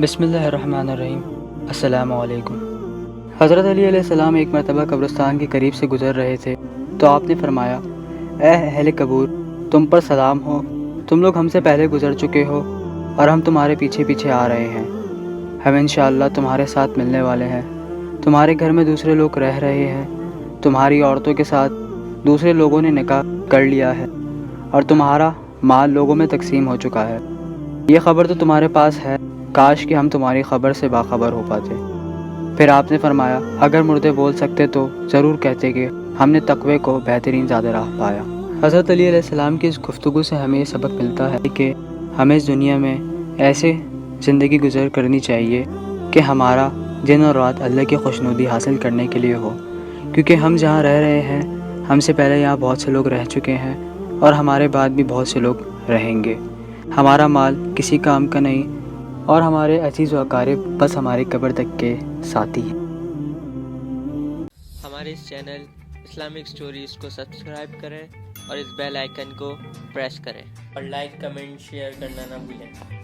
بسم اللہ الرحمن الرحیم۔ السلام علیکم۔ حضرت علی علیہ السلام ایک مرتبہ قبرستان کے قریب سے گزر رہے تھے تو آپ نے فرمایا، اے اہل قبور، تم پر سلام ہو، تم لوگ ہم سے پہلے گزر چکے ہو اور ہم تمہارے پیچھے پیچھے آ رہے ہیں۔ ہم انشاءاللہ تمہارے ساتھ ملنے والے ہیں۔ تمہارے گھر میں دوسرے لوگ رہ رہے ہیں، تمہاری عورتوں کے ساتھ دوسرے لوگوں نے نکاح کر لیا ہے اور تمہارا مال لوگوں میں تقسیم ہو چکا ہے۔ یہ خبر تو تمہارے پاس ہے، کاش کہ ہم تمہاری خبر سے باخبر ہو پاتے۔ پھر آپ نے فرمایا، اگر مردے بول سکتے تو ضرور کہتے کہ ہم نے تقوی کو بہترین زاد راہ پایا۔ حضرت علی علیہ السلام کی اس گفتگو سے ہمیں یہ سبق ملتا ہے کہ ہمیں اس دنیا میں ایسے زندگی گزر کرنی چاہیے کہ ہمارا دن اور رات اللہ کی خوشنودی حاصل کرنے کے لیے ہو، کیونکہ ہم جہاں رہ رہے ہیں ہم سے پہلے یہاں بہت سے لوگ رہ چکے ہیں اور ہمارے بعد بھی بہت سے لوگ رہیں گے۔ ہمارا مال کسی کام کا نہیں اور ہمارے عزیز و اقارب بس ہماری قبر تک کے ساتھی ہیں۔ ہمارے اس چینل اسلامک سٹوریز کو سبسکرائب کریں اور اس بیل آئیکن کو پریس کریں اور لائک، کمنٹ، شیئر کرنا نہ بھولیں۔